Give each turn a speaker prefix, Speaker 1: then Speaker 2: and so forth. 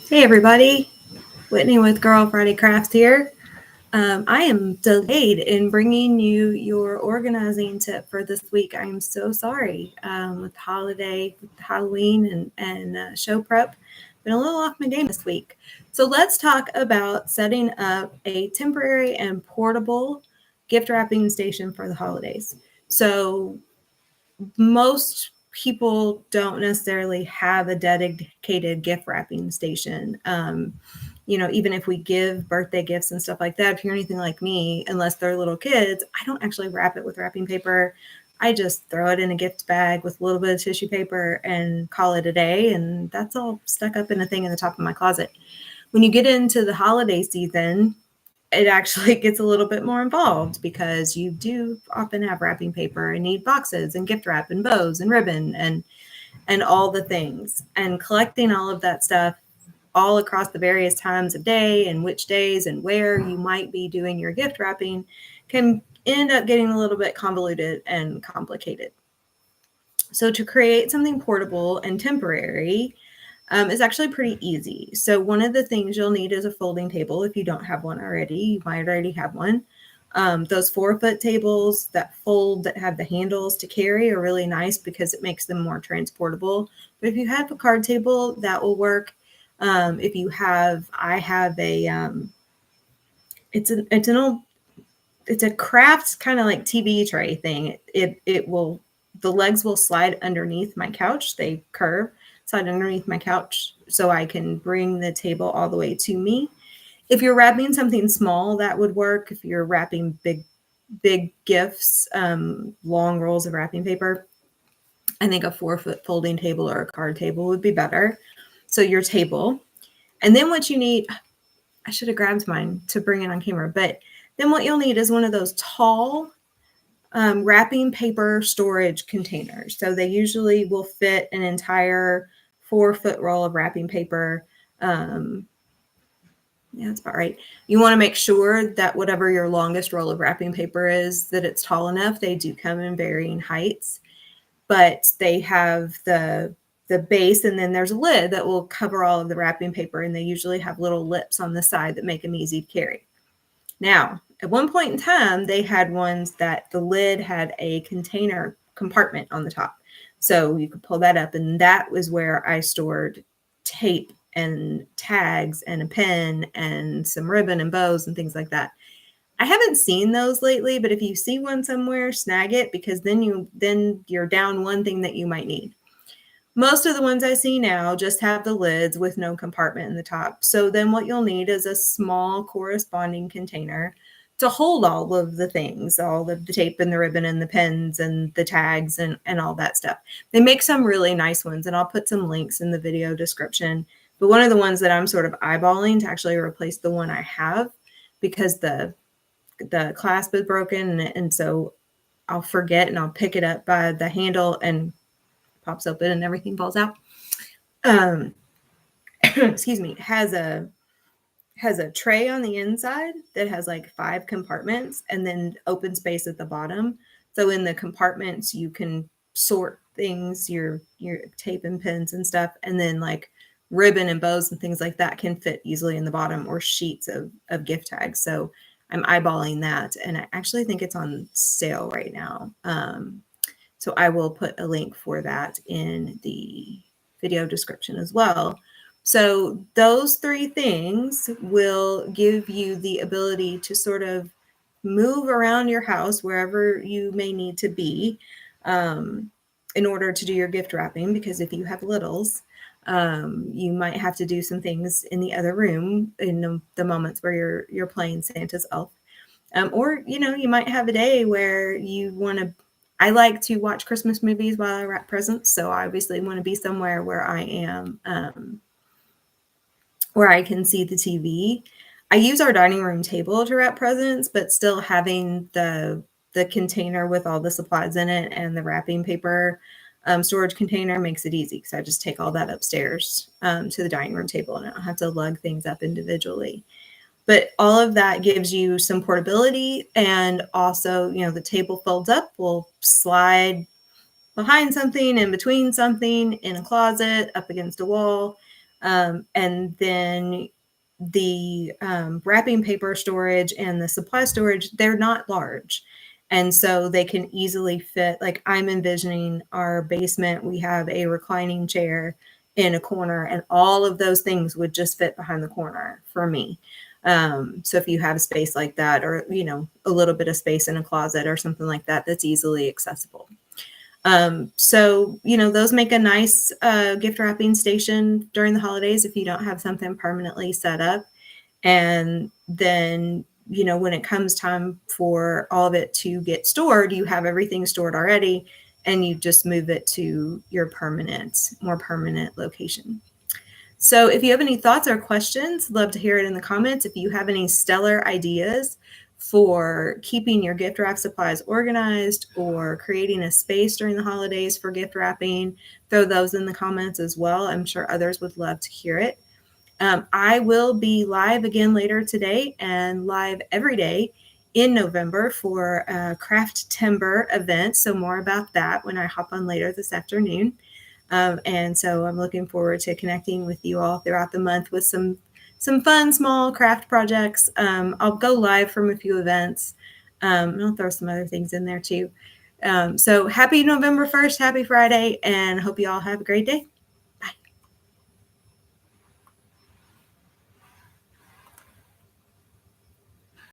Speaker 1: Hey everybody, Whitney with Girl Friday Crafts here. I am delayed in bringing you your organizing tip for this week. I'm so sorry. With Halloween and show prep, been a little off my game this week. So let's talk about setting up a temporary and portable gift wrapping station for the holidays. So most people don't necessarily have a dedicated gift wrapping station. Even if we give birthday gifts and stuff like that, if you're anything like me, unless they're little kids, I don't actually wrap it with wrapping paper. I just throw it in a gift bag with a little bit of tissue paper and call it a day. And that's all stuck up in a thing in the top of my closet. When you get into the holiday season, it actually gets a little bit more involved because you do often have wrapping paper and need boxes and gift wrap and bows and ribbon and all the things. And collecting all of that stuff all across the various times of day and which days and where you might be doing your gift wrapping can end up getting a little bit convoluted and complicated. So to create something portable and temporary is actually pretty easy. So one of the things you'll need is a folding table. If you don't have one already, you might already have one. Those 4-foot tables that fold that have the handles to carry are really nice because it makes them more transportable. But if you have a card table, that will work. If you have, I have a, it's a craft kind of like TV tray thing. The legs will slide underneath my couch. They curve, slide underneath my couch so I can bring the table all the way to me. If you're wrapping something small, that would work. If you're wrapping big gifts, long rolls of wrapping paper, I think a 4-foot folding table or a card table would be better. So your table. And then what you need, I should have grabbed mine to bring it on camera, but then what you'll need is one of those tall wrapping paper storage containers. So they usually will fit an entire 4-foot roll of wrapping paper. Yeah, that's about right. You want to make sure that whatever your longest roll of wrapping paper is, that it's tall enough. They do come in varying heights, but they have the base, and then there's a lid that will cover all of the wrapping paper, and they usually have little lips on the side that make them easy to carry. Now, at one point in time, they had ones that the lid had a container compartment on the top. So you could pull that up, and that was where I stored tape and tags and a pen and some ribbon and bows and things like that. I haven't seen those lately, but if you see one somewhere, snag it, because then you're down one thing that you might need. Most of the ones I see now just have the lids with no compartment in the top. So then what you'll need is a small corresponding container to hold all of the things, all of the tape and the ribbon and the pens and the tags and all that stuff. They make some really nice ones, and I'll put some links in the video description. But one of the ones that I'm sort of eyeballing to actually replace the one I have, because the clasp is broken, and so I'll forget and I'll pick it up by the handle and pops open and everything falls out. Excuse me, has a tray on the inside that has like 5 compartments and then open space at the bottom. So in the compartments you can sort things, your tape and pins and stuff, and then like ribbon and bows and things like that can fit easily in the bottom, or sheets of gift tags. So I'm eyeballing that, and I actually think it's on sale right now. So I will put a link for that in the video description as well. So those 3 things will give you the ability to sort of move around your house wherever you may need to be in order to do your gift wrapping. Because if you have littles, you might have to do some things in the other room in the moments where you're playing Santa's elf. Or, you might have a day where you want to. I like to watch Christmas movies while I wrap presents, so I obviously want to be somewhere where I am, where I can see the TV. I use our dining room table to wrap presents, but still having the container with all the supplies in it and the wrapping paper storage container makes it easy, because I just take all that upstairs to the dining room table, and I don't have to lug things up individually. But all of that gives you some portability, and also, the table folds up, will slide behind something, in between something, in a closet, up against a wall. And then the wrapping paper storage and the supply storage, they're not large. And so they can easily fit. Like, I'm envisioning our basement, we have a reclining chair in a corner, and all of those things would just fit behind the corner for me. So if you have a space like that, or, a little bit of space in a closet or something like that, that's easily accessible. So, those make a nice gift wrapping station during the holidays if you don't have something permanently set up. And then, when it comes time for all of it to get stored, you have everything stored already, and you just move it to your more permanent location. So if you have any thoughts or questions, love to hear it in the comments. If you have any stellar ideas for keeping your gift wrap supplies organized or creating a space during the holidays for gift wrapping, throw those in the comments as well. I'm sure others would love to hear it. I will be live again later today and live every day in November for a Craft Timber event. So more about that when I hop on later this afternoon. And so I'm looking forward to connecting with you all throughout the month with some fun, small craft projects. I'll go live from a few events. And I'll throw some other things in there too. So happy November 1st, happy Friday, and hope you all have a great day.